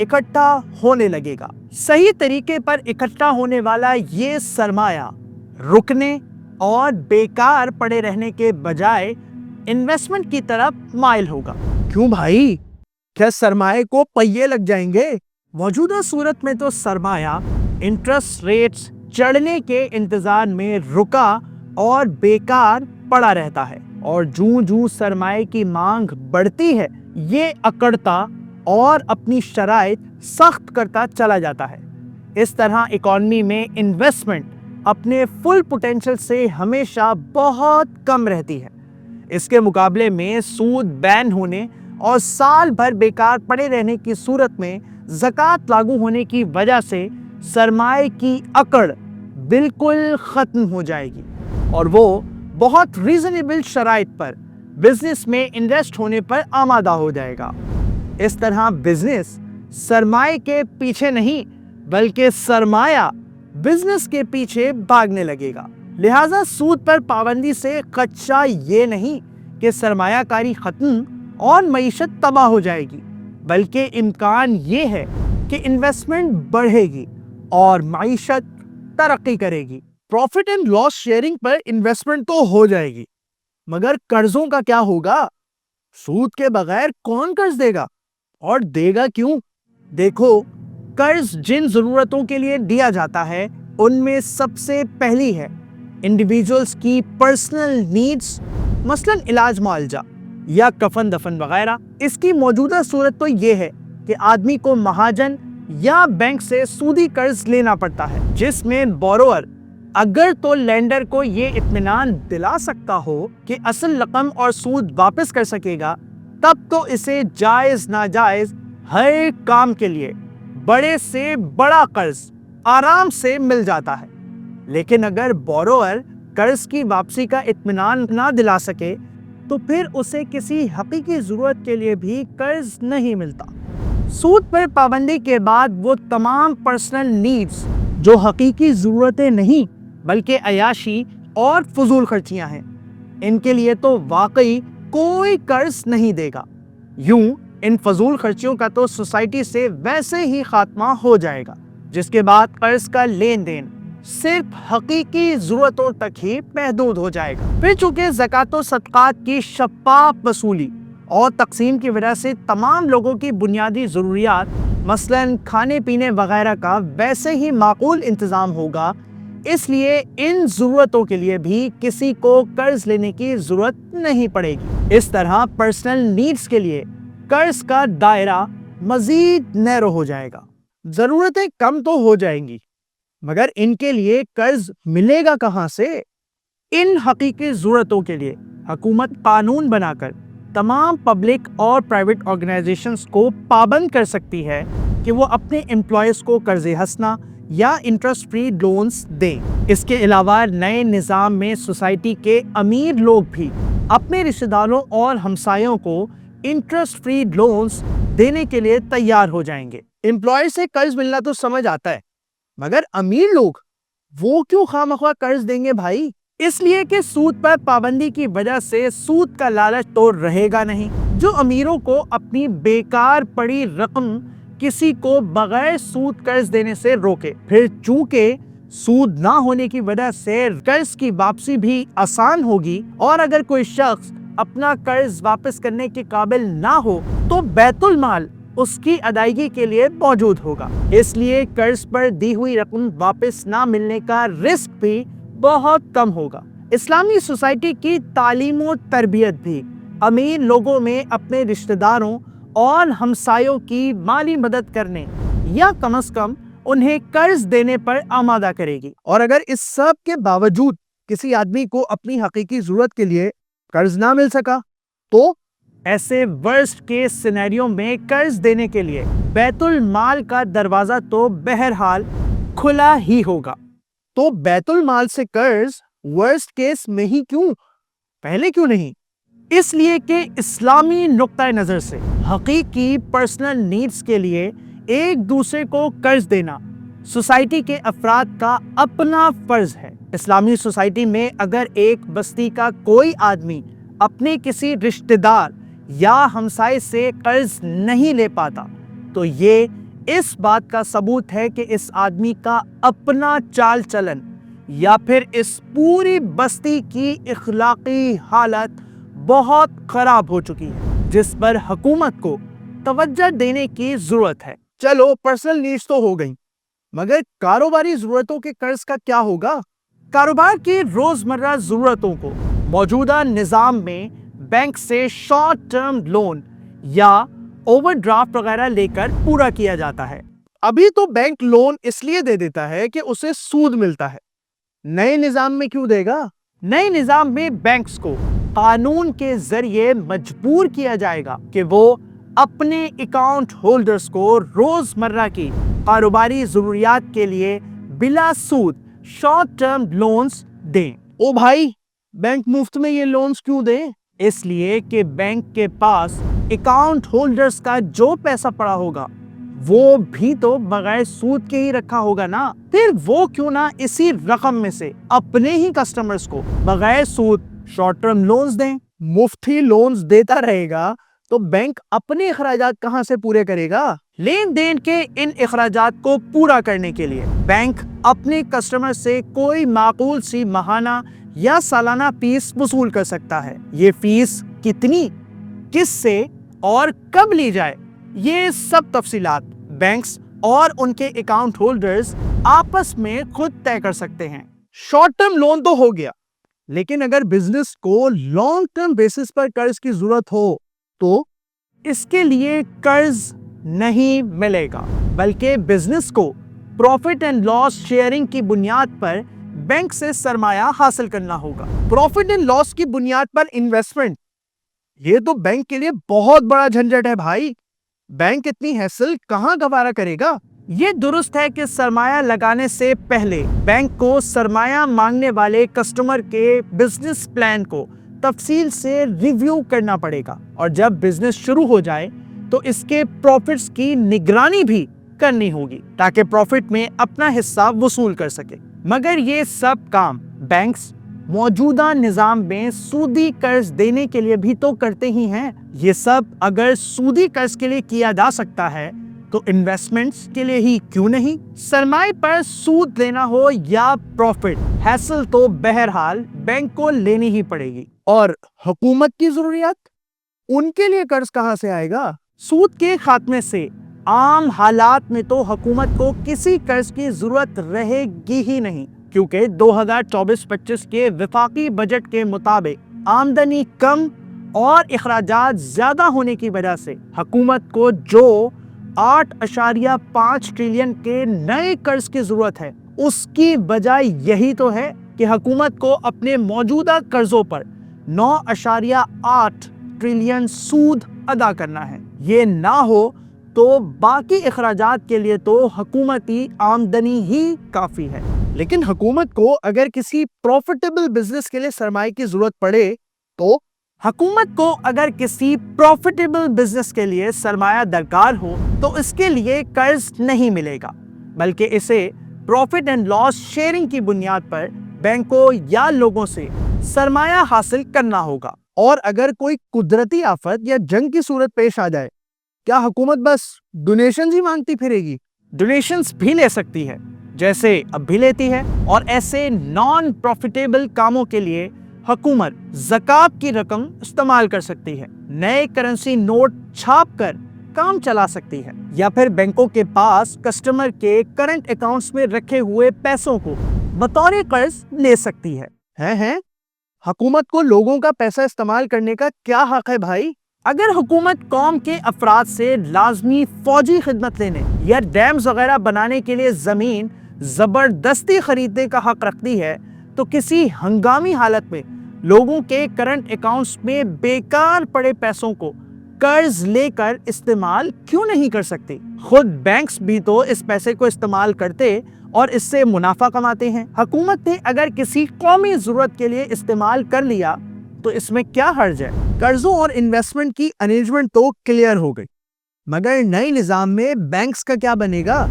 اکٹھا ہونے لگے گا۔ صحیح طریقے پر اکٹھا ہونے والا یہ سرمایہ رکنے اور بیکار پڑے رہنے کے بجائے انویسٹمنٹ کی طرف مائل ہوگا۔ کیوں بھائی؟ کیا سرمایہ کو پہیے لگ جائیں گے؟ موجودہ صورت میں تو سرمایہ انٹرسٹ ریٹس چڑھنے کے انتظار میں رکا اور بیکار پڑا رہتا ہے، اور جوں جوں سرمایہ کی مانگ بڑھتی ہے یہ اکڑتا اور اپنی شرائط سخت کرتا چلا جاتا ہے۔ اس طرح اکانومی میں انویسٹمنٹ اپنے فل پوٹینشل سے ہمیشہ بہت کم رہتی ہے۔ اس کے مقابلے میں سود بین ہونے اور سال بھر بیکار پڑے رہنے کی صورت میں زکوٰۃ لاگو ہونے کی وجہ سے سرمایہ کی اکڑ بالکل ختم ہو جائے گی اور وہ بہت ریزنیبل شرائط پر بزنس میں انویسٹ ہونے پر آمادہ ہو جائے گا۔ اس طرح بزنس سرمایہ کے پیچھے نہیں بلکہ سرمایہ بزنس کے پیچھے بھاگنے لگے گا۔ لہٰذا سود پر پابندی سے خدشہ یہ نہیں کہ سرمایہ کاری ختم اور معیشت تباہ ہو جائے گی، بلکہ امکان یہ ہے کہ انویسٹمنٹ بڑھے گی اور معیشت ترقی کرے گی۔ پروفٹ اینڈ لاس شیئرنگ پر انویسٹمنٹ تو ہو جائے گی، مگر قرضوں کا کیا ہوگا؟ سود کے بغیر کون قرض دے گا اور دے گا کیوں؟ دیکھو، قرض جن ضرورتوں کے لیے دیا جاتا ہے ان میں سب سے پہلی ہے انڈیویجولز کی پرسنل نیڈز، مثلا علاج معالجہ یا کفن دفن وغیرہ۔ اس کی موجودہ صورت تو یہ ہے کہ آدمی کو مہاجن یا بینک سے سودی قرض لینا پڑتا ہے، جس میں بورور اگر تو لینڈر کو یہ اطمینان دلا سکتا ہو کہ اصل رقم اور سود واپس کر سکے گا، تب تو اسے جائز ناجائز ہر کام کے لیے بڑے سے بڑا قرض آرام سے مل جاتا ہے۔ لیکن اگر بورور قرض کی واپسی کا اطمینان نہ دلا سکے تو پھر اسے کسی حقیقی ضرورت کے لیے بھی قرض نہیں ملتا۔ سود پر پابندی کے بعد وہ تمام پرسنل نیڈز جو حقیقی ضرورتیں نہیں بلکہ عیاشی اور فضول خرچیاں ہیں، ان کے لیے تو واقعی کوئی قرض نہیں دے گا۔ یوں ان فضول خرچیوں کا تو سوسائٹی سے ویسے ہی خاتمہ ہو جائے گا، جس کے بعد قرض کا لین دین صرف حقیقی ضرورتوں تک ہی محدود ہو جائے گا۔ پھر چونکہ زکوٰۃ و صدقات کی شفاف وصولی اور تقسیم کی وجہ سے تمام لوگوں کی بنیادی ضروریات مثلاً کھانے پینے وغیرہ کا ویسے ہی معقول انتظام ہوگا، اس لیے ان ضرورتوں کے لیے بھی کسی کو قرض لینے کی ضرورت نہیں پڑے گی۔ اس طرح پرسنل نیڈز کے لیے قرض کا دائرہ مزید نیرو ہو جائے گا۔ ضرورتیں کم تو ہو جائیں گی، مگر ان کے لیے قرض ملے گا کہاں سے؟ ان حقیقی ضرورتوں کے لیے حکومت قانون بنا کر تمام پبلک اور پرائیویٹ آرگنائزیشنز کو پابند کر سکتی ہے کہ وہ اپنے امپلائیز کو قرض حسنہ یا انٹرسٹ فری لونز دیں۔ اس کے علاوہ نئے نظام میں سوسائٹی کے امیر لوگ بھی اپنے رشتہ داروں اور ہمسایوں کو انٹرسٹ فری لونز دینے کے لیے تیار ہو جائیں گے۔ امپلائیز سے قرض ملنا تو سمجھ آتا ہے، مگر امیر لوگ وہ کیوں خواہ قرض دیں گے بھائی؟ اس لیے کہ سود پر پابندی کی وجہ سے سود کا لالچ تو رہے گا نہیں جو امیروں کو اپنی بیکار پڑی رقم کسی کو بغیر سود قرض دینے سے روکے۔ پھر چونکہ سود نہ ہونے کی وجہ سے قرض کی واپسی بھی آسان ہوگی، اور اگر کوئی شخص اپنا قرض واپس کرنے کے قابل نہ ہو تو بیت المال اس کی ادائیگی کے لیے موجود ہوگا۔ اس لیے قرض پر دی ہوئی رقم واپس نہ ملنے کا رسک بھی بہت کم ہوگا۔ اسلامی سوسائٹی کی تعلیم و تربیت بھی امیر لوگوں میں اپنے رشتہ داروں اور ہمسایوں کی مالی مدد کرنے یا کم از کم انہیں قرض دینے پر آمادہ کرے گی۔ اور اگر اس سب کے باوجود کسی آدمی کو اپنی حقیقی ضرورت کے لیے قرض نہ مل سکا تو ایسے ورسٹ کیس سینیریو میں قرض دینے کے لیے بیت المال کا دروازہ تو بہرحال کھلا ہی ہوگا۔ تو بیت المال سے قرض ورسٹ کیس میں ہی کیوں، پہلے کیوں نہیں؟ اس لیے کہ اسلامی نقطہ نظر سے حقیقی پرسنل نیڈز کے لیے ایک دوسرے کو قرض دینا سوسائٹی کے افراد کا اپنا فرض ہے۔ اسلامی سوسائٹی میں اگر ایک بستی کا کوئی آدمی اپنے کسی رشتہ دار یا ہمسائے سے قرض نہیں لے پاتا تو یہ اس بات کا ثبوت ہے کہ اس آدمی کا اپنا چال چلن یا پھر اس پوری بستی کی اخلاقی حالت بہت خراب ہو چکی ہے، جس پر حکومت کو توجہ دینے کی ضرورت ہے۔ چلو پرسنل نیڈز تو ہو گئیں، مگر کاروباری ضرورتوں کے قرض کا کیا ہوگا؟ کاروبار کی روزمرہ ضرورتوں کو موجودہ نظام میں بینک سے شارٹ ٹرم لون یا اوور ڈرافٹ وغیرہ لے کر پورا کیا جاتا ہے۔ ابھی تو بینک لون اس لیے دے دیتا ہے کہ اسے سود ملتا ہے، نئے نظام میں کیوں دے گا؟ نئے نظام میں بینکس کو قانون کے ذریعے مجبور کیا جائے گا کہ وہ اپنے اکاؤنٹ ہولڈرز کو روزمرہ کی کاروباری ضروریات کے لیے بلا سود شارٹ ٹرم لونز دیں۔ او بھائی، بینک مفت میں یہ لونز کیوں دیں؟ اس لیے کہ بینک کے پاس اکاؤنٹ ہولڈرز کا جو پیسہ پڑا ہوگا وہ بھی تو بغیر سود کے ہی رکھا ہوگا نا، پھر وہ کیوں نہ اسی رقم میں سے اپنے ہی کسٹمرز کو بغیر سود شارٹ ٹرم لونز دیں۔ مفت ہی لونز دیتا رہے گا تو بینک اپنے اخراجات کہاں سے پورے کرے گا؟ لین دین کے ان اخراجات کو پورا کرنے کے لیے بینک اپنے کسٹمر سے کوئی معقول سی ماہانہ یا سالانہ فیس وصول کر سکتا ہے۔ یہ فیس کتنی، کس سے اور کب لی جائے، یہ سب تفصیلات بینکس اور ان کے اکاؤنٹ ہولڈرز آپس میں خود طے کر سکتے ہیں۔ شارٹ ٹرم لون تو ہو گیا، لیکن اگر بزنس کو لانگ ٹرم بیسس پر قرض کی ضرورت ہو تو اس کے لیے قرض نہیں ملے گا، بلکہ بزنس کو پروفٹ اینڈ لاس شیئرنگ کی بنیاد پر بینک سے سرمایہ حاصل کرنا ہوگا۔ پروفٹ اینڈ لاس کی بنیاد پر انویسٹمنٹ، یہ تو بینک کے لیے بہت بڑا جھنجٹ ہے بھائی، بینک اتنی ہیسل کہاں گوارا کرے گا؟ یہ درست ہے کہ سرمایہ لگانے سے پہلے بینک کو سرمایہ مانگنے والے کسٹمر کے بزنس پلان کو تفصیل سے ریویو کرنا پڑے گا، اور جب بزنس شروع ہو جائے تو اس کے پروفٹس کی نگرانی بھی کرنی ہوگی تاکہ پروفٹ میں اپنا حصہ وصول کر سکے۔ مگر یہ سب کام بینکس موجودہ نظام میں سودی قرض دینے کے لیے بھی تو کرتے ہی ہیں۔ یہ سب اگر سودی قرض کے لیے کیا جا سکتا ہے تو انویسٹمنٹس کے لیے ہی کیوں نہیں؟ سرمایہ پر سود لینا ہو یا پروفٹ، حاصل تو بہرحال بینک کو لینی ہی پڑے گی۔ اور حکومت کی ضروریات، ان کے لیے قرض کہاں سے آئے گا؟ سود کے خاتمے سے عام حالات میں تو حکومت کو کسی قرض کی ضرورت رہے گی ہی نہیں، کیونکہ 2024-25 کے وفاقی بجٹ کے مطابق آمدنی کم اور اخراجات زیادہ ہونے کی وجہ سے حکومت کو جو 8.5 ٹریلین کے نئے قرض کی ضرورت ہے، اس کی وجہ یہی تو ہے کہ حکومت کو اپنے موجودہ قرضوں پر 9.8 ٹریلین سود ادا کرنا ہے۔ یہ نہ ہو تو باقی اخراجات کے لیے تو حکومتی آمدنی ہی کافی ہے۔ لیکن حکومت کو اگر کسی پروفیٹیبل بزنس کے لیے سرمایہ کی ضرورت پڑے سرمایہ درکار ہو تو اس کے لیے قرض نہیں ملے گا، بلکہ اسے پروفٹ اینڈ لاس شیئرنگ کی بنیاد پر بینکوں یا لوگوں سے سرمایہ حاصل کرنا ہوگا۔ اور اگر کوئی قدرتی آفت یا جنگ کی صورت پیش آ جائے، کیا حکومت بس ڈونیشنز ہی مانگتی پھرے گی؟ ڈونیشنز بھی لے سکتی ہے، جیسے اب بھی لیتی ہے، اور ایسے نان پروفیٹیبل کاموں کے لیے حکومت زکوٰۃ کی رقم استعمال کر سکتی ہے، نئے کرنسی نوٹ چھاپ کر کام چلا سکتی ہے، یا پھر بینکوں کے پاس کسٹمر کے کرنٹ اکاؤنٹس میں رکھے ہوئے پیسوں کو بطور قرض لے سکتی ہے۔ حکومت کو لوگوں کا پیسہ استعمال کرنے کا کیا حق ہے بھائی؟ اگر حکومت قوم کے افراد سے لازمی فوجی خدمت لینے یا ڈیمز وغیرہ بنانے کے لیے زمین زبردستی خریدنے کا حق رکھتی ہے تو کسی ہنگامی حالت میں لوگوں کے کرنٹ اکاؤنٹس میں بیکار پڑے پیسوں کو قرض لے کر استعمال کیوں نہیں کر سکتے؟ خود بینکس بھی تو اس پیسے کو استعمال کرتے اور اس سے منافع کماتے ہیں۔ حکومت نے اگر کسی قومی ضرورت کے لیے استعمال کر لیا تو اس میں کیا حرج ہے؟ قرضوں اور انویسٹمنٹ کی ارینجمنٹ تو کلیئر ہو گئی، مگر نئے نظام میں بینکس کا کیا بنے گا؟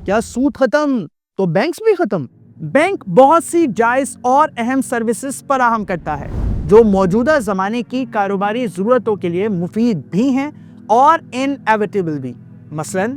کیا سود ختم تو بینکس بھی ختم؟ بینک بہت سی جائز اور اہم سروسز فراہم کرتا ہے جو موجودہ زمانے کی کاروباری ضرورتوں کے لیے مفید بھی ہیں اور انیویٹیبل بھی۔ مثلاً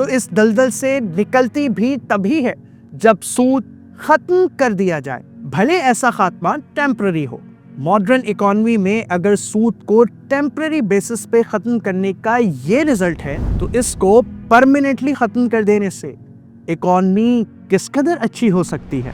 تو اس دلدل سے نکلتی بھی تبھی ہے جب سود ختم کر دیا جائے، بھلے ایسا خاتمہ ٹیمپرری ہو۔ ماڈرن اکانومی میں اگر سود کو ٹیمپرری بیسس پہ ختم کرنے کا یہ رزلٹ ہے تو اس کو پرماننٹلی ختم کر دینے سے اکانومی کس قدر اچھی ہو سکتی ہے۔